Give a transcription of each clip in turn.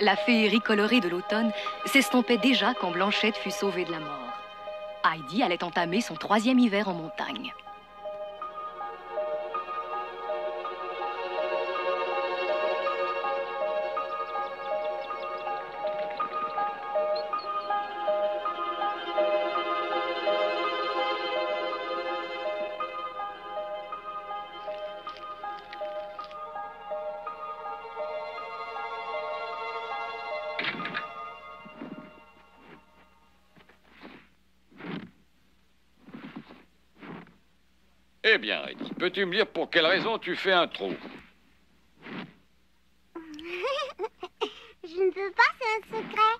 La féerie colorée de l'automne s'estompait déjà quand Blanchette fut sauvée de la mort. Heidi allait entamer son 3e hiver en montagne. Eh bien, Heidi, peux-tu me dire pour quelle raison tu fais un trou? Je ne peux pas, c'est un secret.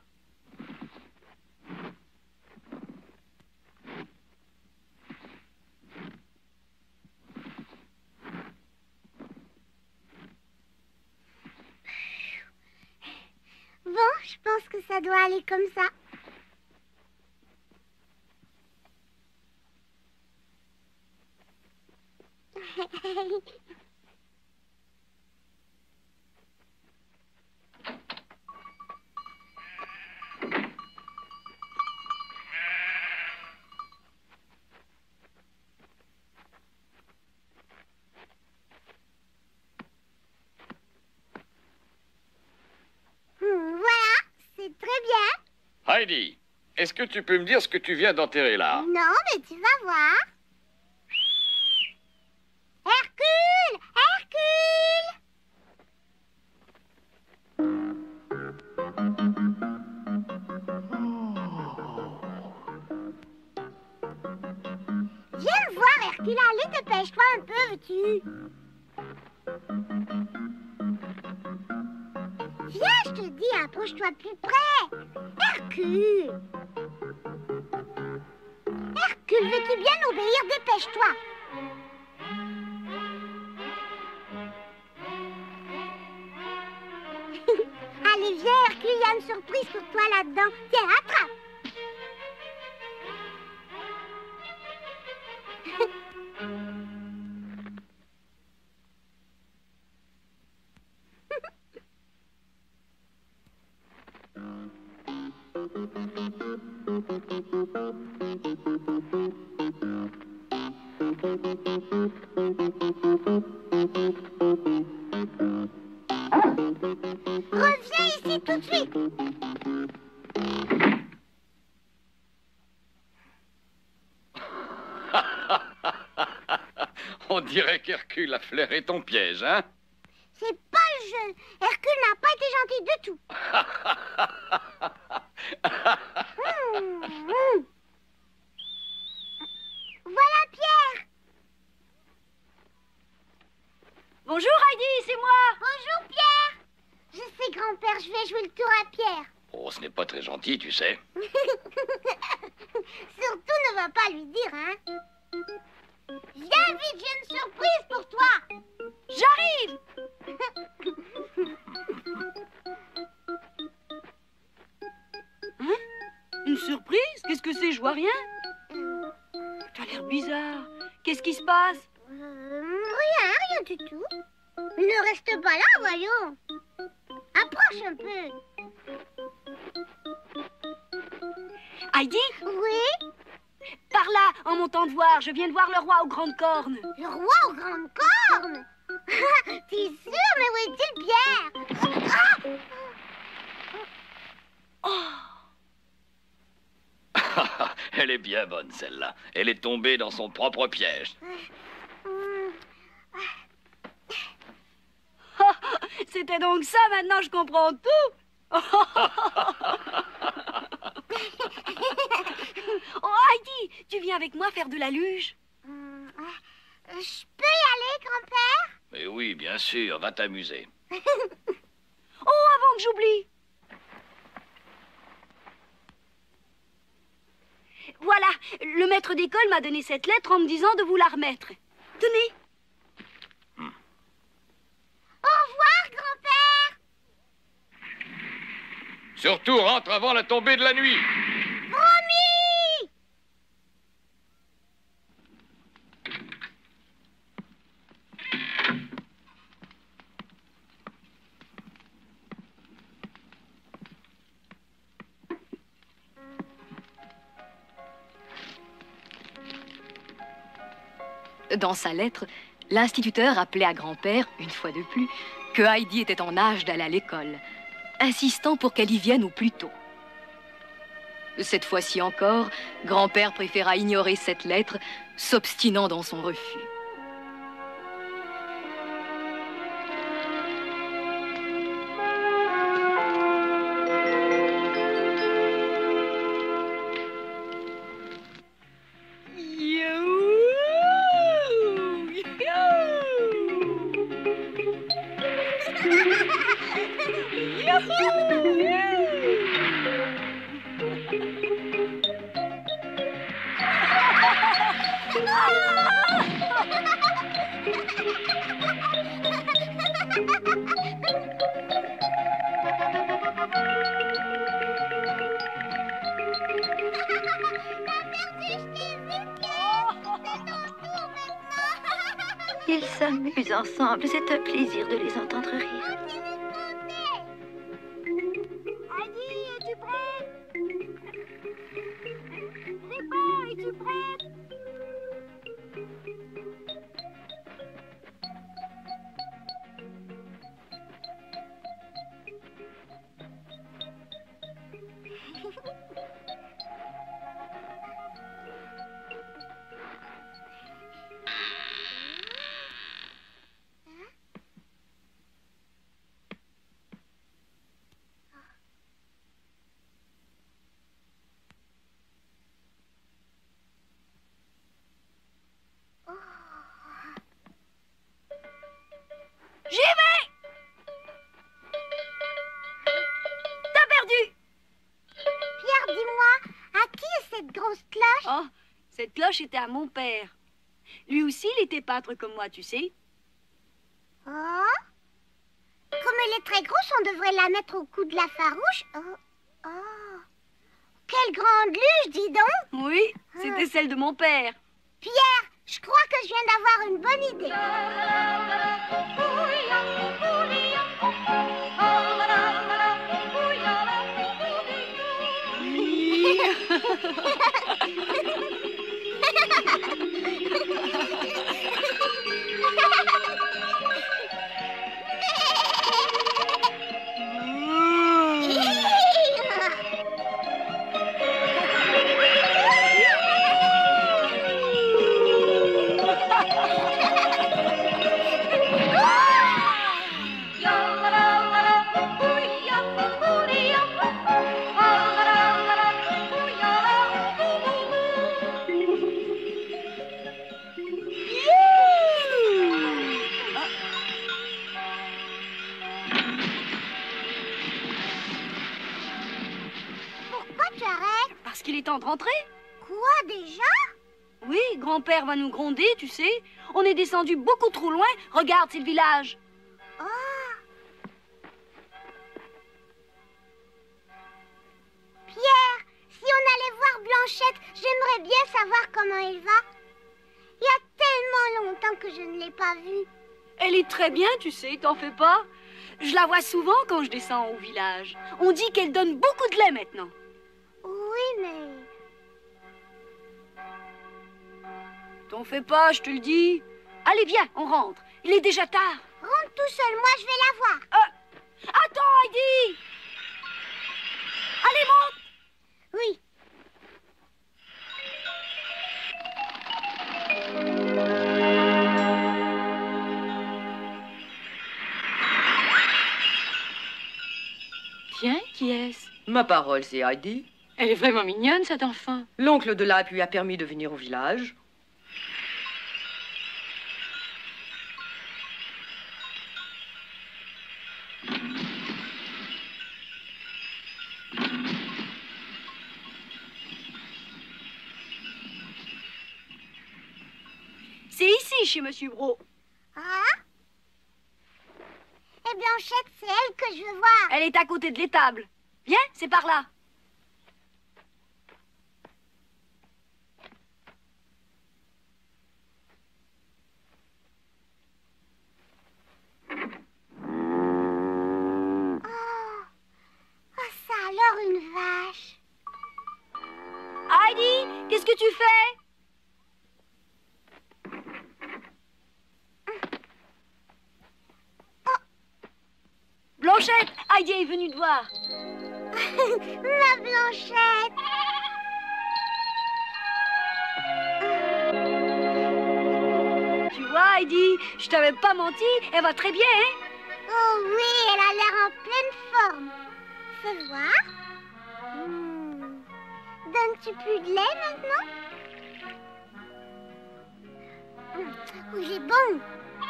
Bon, je pense que ça doit aller comme ça. Voilà, c'est très bien. Heidi, est-ce que tu peux me dire ce que tu viens d'enterrer là? Non, mais tu vas voir. Hercule! Hercule! Viens me voir, Hercule. Allez, dépêche-toi un peu, veux-tu? Viens, je te dis, approche-toi plus près. Hercule! Hercule, veux-tu bien obéir? Dépêche-toi. Allez, viens, Hercule, il y a une surprise pour toi là-dedans. Tiens, attrape. Reviens ici tout de suite. On dirait qu'Hercule a flairé ton piège, hein? C'est pas le jeu. Hercule n'a pas été gentil du tout. Voilà Pierre. Bonjour Heidi, c'est moi. Bonjour Pierre. Je sais grand-père, je vais jouer le tour à Pierre. Oh, ce n'est pas très gentil, tu sais. Surtout ne va pas lui dire, hein. Viens vite, j'ai une surprise pour toi. J'arrive. Hein? Une surprise? Qu'est-ce que c'est? Je vois rien. T'as l'air bizarre. Qu'est-ce qui se passe? Rien du tout. Ne reste pas là, voyons. Approche un peu. Heidi? Oui? Par là, en montant de voir. Je viens de voir le roi aux grandes cornes. Le roi aux grandes cornes. T'es sûr, mais où est-il, Pierre? Elle est bien bonne, celle-là. Elle est tombée dans son propre piège. C'était donc ça, maintenant je comprends tout. Oh Heidi, tu viens avec moi faire de la luge? Je peux y aller, grand-père? Mais oui, bien sûr, va t'amuser. Oh, avant que j'oublie. Voilà, le maître d'école m'a donné cette lettre en me disant de vous la remettre. Tenez. Au revoir, grand-père. Surtout, rentre avant la tombée de la nuit. Promis. Dans sa lettre, l'instituteur rappelait à grand-père, une fois de plus, que Heidi était en âge d'aller à l'école, insistant pour qu'elle y vienne au plus tôt. Cette fois-ci encore, grand-père préféra ignorer cette lettre, s'obstinant dans son refus. Ils s'amusent ensemble, c'est un plaisir de les entendre rire. Heidi, es-tu prête? Répa, es-tu prête? J'y vais! T'as perdu! Pierre, dis-moi, à qui est cette grosse cloche? Oh, cette cloche était à mon père. Lui aussi, il était pâtre comme moi, tu sais. Oh. Comme elle est très grosse, on devrait la mettre au cou de la farouche. Oh. Oh. Quelle grande luge, dis donc! Oui, c'était celle de mon père. Pierre, je crois que je viens d'avoir une bonne idée. Pourquoi tu arrêtes? Parce qu'il est temps de rentrer. Quoi déjà? Oui, grand-père va nous gronder, tu sais. On est descendu beaucoup trop loin. Regarde, c'est le village. Oh. Pierre, si on allait voir Blanchette, j'aimerais bien savoir comment elle va. Il y a tellement longtemps que je ne l'ai pas vue. Elle est très bien, tu sais, t'en fais pas. Je la vois souvent quand je descends au village. On dit qu'elle donne beaucoup de lait maintenant. Oui, mais... T'en fais pas, je te le dis. Allez, viens, on rentre. Il est déjà tard. Rentre tout seul, moi je vais la voir. Attends, Heidi. Allez, monte. Oui. Tiens, qui est-ce? Ma parole, c'est Heidi. Elle est vraiment mignonne, cette enfant. L'oncle de Lape lui a permis de venir au village. C'est ici, chez Monsieur Bro. Ah? Et Blanchette, c'est elle que je veux voir. Elle est à côté de l'étable. Viens, c'est par là. Oh, ça alors une vache. Heidi, qu'est-ce que tu fais? Blanchette, Heidi est venue te voir. Ma Blanchette. Tu vois, Heidi, je t'avais pas menti, elle va très bien, hein? Oh oui, elle a l'air en pleine forme. Fais voir. Donnes-tu plus de lait maintenant? Oh, il est bon.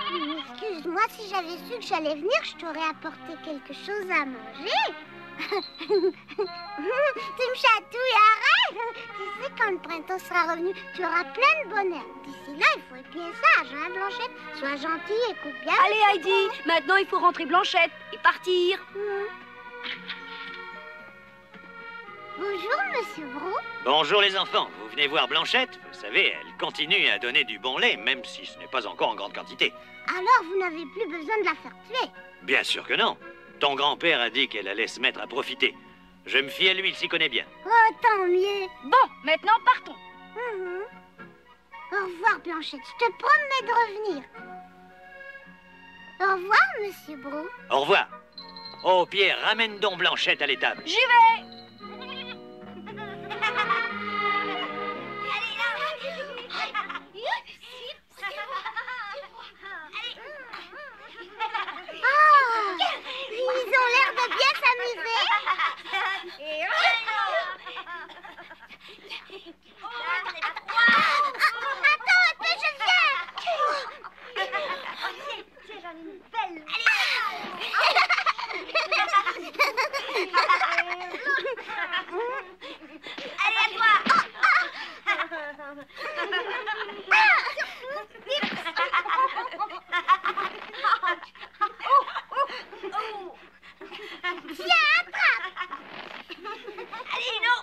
Excuse-moi, si j'avais su que j'allais venir, je t'aurais apporté quelque chose à manger. Tu me chatouilles, arrête. Tu sais, quand le printemps sera revenu, tu auras plein de bonheur. D'ici là, il faut être bien sage, hein, Blanchette? Sois gentille, écoute bien. Allez, Heidi, maintenant il faut rentrer Blanchette et partir. Bonjour, Monsieur Brou. Bonjour les enfants, vous venez voir Blanchette? Vous savez, elle continue à donner du bon lait, même si ce n'est pas encore en grande quantité. Alors, vous n'avez plus besoin de la faire tuer. Bien sûr que non. Ton grand-père a dit qu'elle allait se mettre à profiter. Je me fie à lui, il s'y connaît bien. Oh, tant mieux. Bon, maintenant partons. Au revoir, Blanchette. Je te promets de revenir. Au revoir, Monsieur Brou. Au revoir. Oh, Pierre, ramène donc Blanchette à l'étable. J'y vais. Ils ont l'air de bien s'amuser. Attends un peu, je viens. Tiens, j'en ai une belle. Allez, à toi. Tiens, attrape. Allez, non.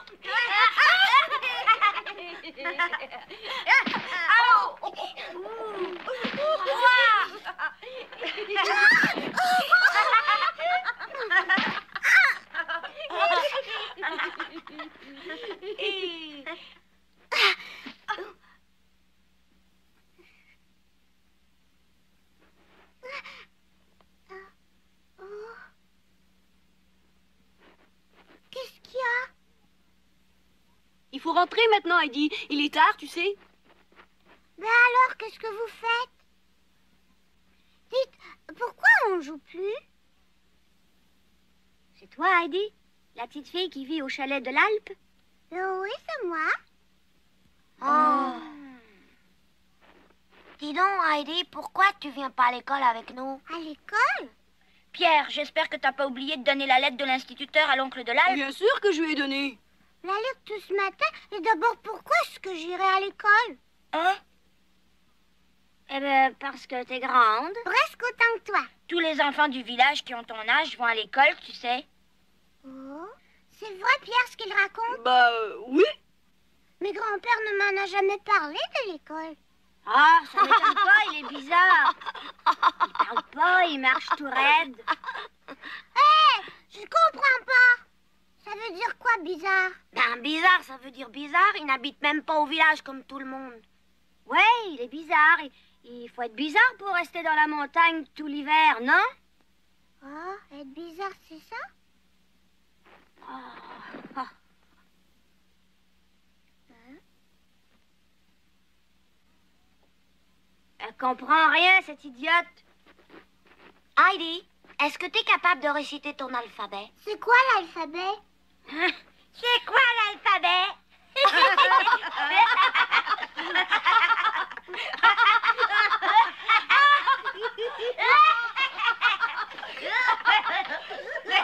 Qu'est-ce qu'il y a? Il faut rentrer maintenant, Heidi. Il est tard, tu sais. Ben alors, qu'est-ce que vous faites? Dites, pourquoi on joue plus? C'est toi, Heidi? La petite fille qui vit au chalet de l'Alpe? Oui, c'est moi. Oh. Dis donc, Heidi, pourquoi tu viens pas à l'école avec nous? À l'école? Pierre, j'espère que t'as pas oublié de donner la lettre de l'instituteur à l'oncle de l'Alpe. Bien sûr que je lui ai donné. La lettre tout ce matin? Et d'abord, pourquoi est-ce que j'irai à l'école? Hein? Eh ben, parce que t'es grande. Presque autant que toi. Tous les enfants du village qui ont ton âge vont à l'école, tu sais. Oh, c'est vrai, Pierre, ce qu'il raconte? Bah, oui. Mais grand-père ne m'en a jamais parlé de l'école. Ah, ça m'étonne pas, il est bizarre. Il parle pas, il marche tout raide. Hé, je comprends pas. Ça veut dire quoi, bizarre? Ben, bizarre, ça veut dire bizarre. Il n'habite même pas au village comme tout le monde. Ouais, il est bizarre. Il faut être bizarre pour rester dans la montagne tout l'hiver, non? Oh, être bizarre, c'est ça? Elle comprend rien, cette idiote. Heidi, est-ce que tu es capable de réciter ton alphabet? C'est quoi l'alphabet? C'est quoi l'alphabet?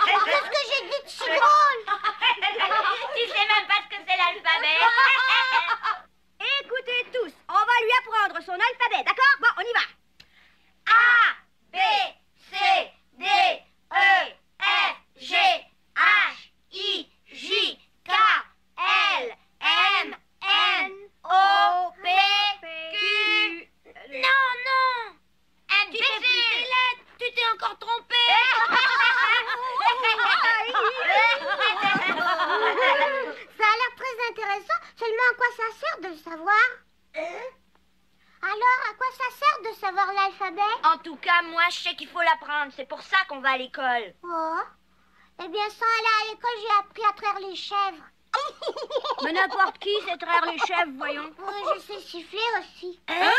Qu'est-ce que j'ai dit de si drôle? Tu sais même pas ce que c'est l'alphabet. Écoutez tous, on va lui apprendre son alphabet, d'accord? Bon, on y va. A, B, C, D, E, F, G, H, I, J, K, L, M, N, O, P, Q. Non, non. Tu t'es pris tes lettres. Tu t'es encore trompé. Ça a l'air très intéressant. Seulement à quoi ça sert de le savoir? Alors, à quoi ça sert de savoir l'alphabet? En tout cas, moi, je sais qu'il faut l'apprendre. C'est pour ça qu'on va à l'école. Oh. Eh bien, sans aller à l'école, j'ai appris à traire les chèvres. Mais n'importe qui sait traire les chèvres, voyons. Oui, je sais siffler aussi. Hein?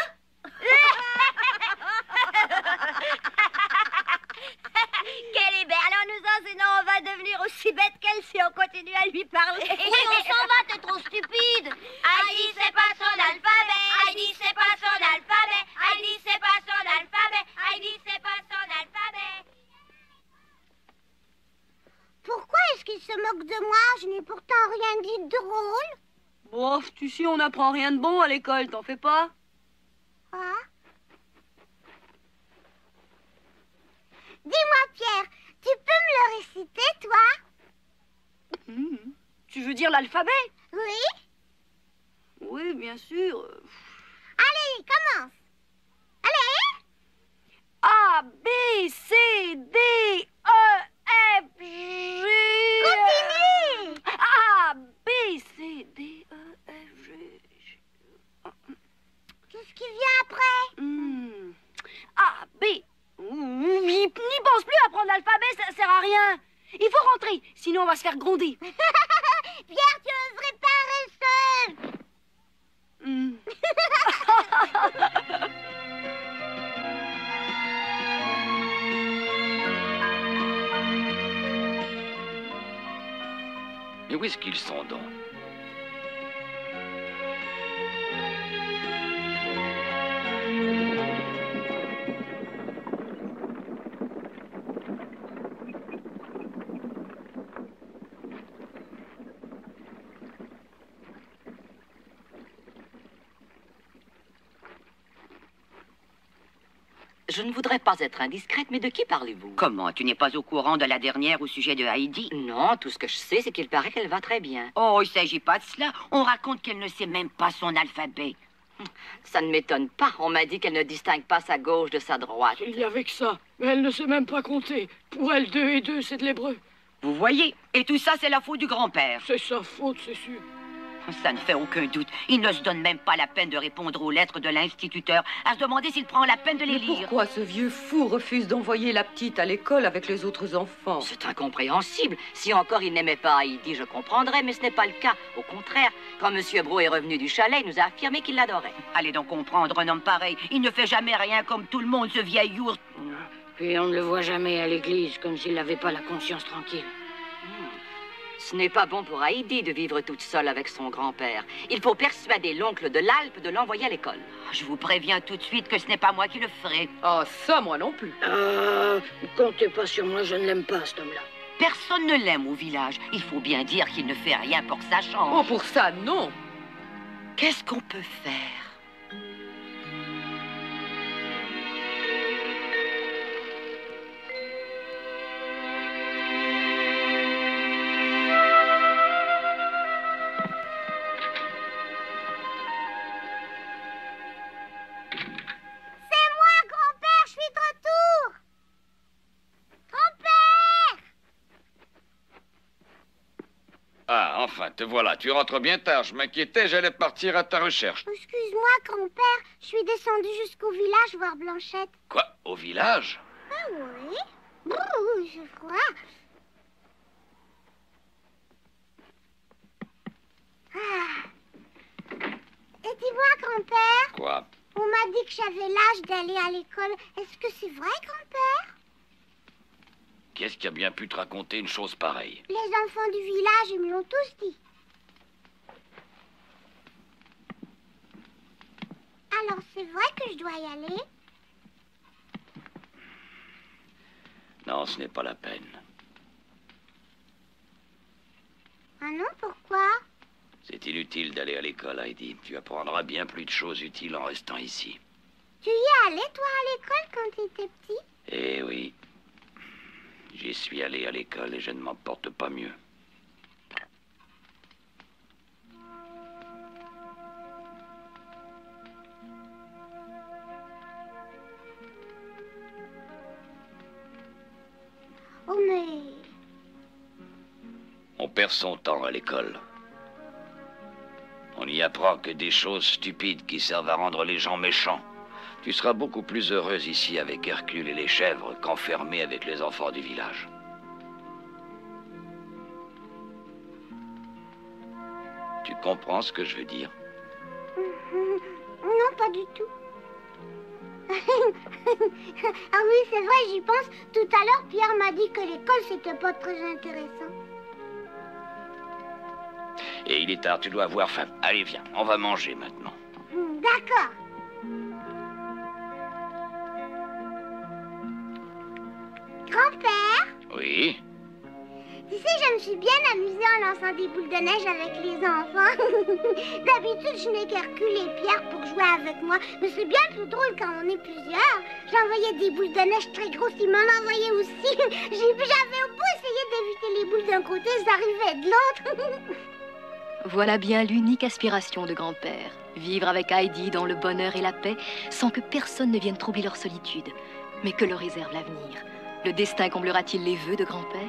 Quelle est belle. Alors nous enseignons, on va devenir aussi bête qu'elle si on continue à lui parler. Oui, on s'en va, t'es trop stupide. Heidi, c'est pas son alphabet. Heidi, c'est pas son alphabet. Heidi, c'est pas son alphabet. Heidi, c'est pas son alphabet. Pourquoi est-ce qu'il se moque de moi? Je n'ai pourtant rien dit de drôle. Bof, tu sais, on n'apprend rien de bon à l'école, t'en fais pas? Ah. Dis-moi, Pierre, tu peux me le réciter, toi? Tu veux dire l'alphabet? Oui? Oui, bien sûr. Allez, commence. Allez. A, B, C, D, E, F, G... Continue. A, B, C, D, E, F, G... Qu'est-ce qui vient après? A, B... N'y pense plus à prendre l'alphabet, ça sert à rien. Il faut rentrer, sinon on va se faire gronder. Pierre, tu es un vrai paresseux. Mais où est-ce qu'ils sont donc? Je ne voudrais pas être indiscrète, mais de qui parlez-vous? Comment? Tu n'es pas au courant de la dernière au sujet de Heidi? Non, tout ce que je sais, c'est qu'il paraît qu'elle va très bien. Oh, il ne s'agit pas de cela. On raconte qu'elle ne sait même pas son alphabet. Ça ne m'étonne pas. On m'a dit qu'elle ne distingue pas sa gauche de sa droite. Il n'y avait que ça. Mais elle ne sait même pas compter. Pour elle, 2 et 2, c'est de l'hébreu. Vous voyez? Et tout ça, c'est la faute du grand-père. C'est sa faute, c'est sûr. Ça ne fait aucun doute. Il ne se donne même pas la peine de répondre aux lettres de l'instituteur, à se demander s'il prend la peine de les Mais lire. pourquoi ce vieux fou refuse d'envoyer la petite à l'école avec les autres enfants? C'est incompréhensible. Si encore il n'aimait pas Heidi, je comprendrais, mais ce n'est pas le cas. Au contraire, quand M. Bro est revenu du chalet, il nous a affirmé qu'il l'adorait. Allez donc comprendre un homme pareil. Il ne fait jamais rien comme tout le monde, ce vieil ours. Puis on ne le voit jamais à l'église, comme s'il n'avait pas la conscience tranquille. Ce n'est pas bon pour Heidi de vivre toute seule avec son grand-père. Il faut persuader l'oncle de l'Alpe de l'envoyer à l'école. Je vous préviens tout de suite que ce n'est pas moi qui le ferai. Ah, ça, moi non plus. Comptez pas sur moi, je ne l'aime pas, cet homme-là. Personne ne l'aime au village. Il faut bien dire qu'il ne fait rien pour que ça change. Oh, pour ça, non. Qu'est-ce qu'on peut faire? Ah, enfin, te voilà. Tu rentres bien tard. Je m'inquiétais, j'allais partir à ta recherche. Excuse-moi, grand-père. Je suis descendue jusqu'au village voir Blanchette. Quoi? Au village? Ah oui? Ouh, j'ai froid. Ah. Et dis-moi, grand-père. Quoi? On m'a dit que j'avais l'âge d'aller à l'école. Est-ce que c'est vrai, grand-père? Qu'est-ce qui a bien pu te raconter une chose pareille? Les enfants du village, ils me l'ont tous dit. Alors, c'est vrai que je dois y aller? Non, ce n'est pas la peine. Ah non, pourquoi? C'est inutile d'aller à l'école, Heidi. Tu apprendras bien plus de choses utiles en restant ici. Tu y es allé, toi, à l'école, quand tu étais petit? Eh oui. J'y suis allé à l'école et je ne m'en porte pas mieux. Oh, mais... On perd son temps à l'école. On n'y apprend que des choses stupides qui servent à rendre les gens méchants. Tu seras beaucoup plus heureuse ici avec Hercule et les chèvres qu'enfermée avec les enfants du village. Tu comprends ce que je veux dire? Non, pas du tout. Ah oui, c'est vrai, j'y pense. Tout à l'heure, Pierre m'a dit que l'école, c'était pas très intéressant. Et il est tard, tu dois avoir faim. Allez, viens, on va manger maintenant. D'accord. Grand-père? Oui? Tu sais, je me suis bien amusée en lançant des boules de neige avec les enfants. D'habitude, je n'ai qu'Hercule et Pierre pour jouer avec moi. Mais c'est bien plus drôle quand on est plusieurs. J'envoyais des boules de neige très grosses, ils m'en envoyaient aussi. J'avais beau essayer d'éviter les boules d'un côté, elles arrivaient de l'autre. Voilà bien l'unique aspiration de grand-père. Vivre avec Heidi dans le bonheur et la paix, sans que personne ne vienne troubler leur solitude. Mais que leur réserve l'avenir? Le destin comblera-t-il les vœux de grand-père?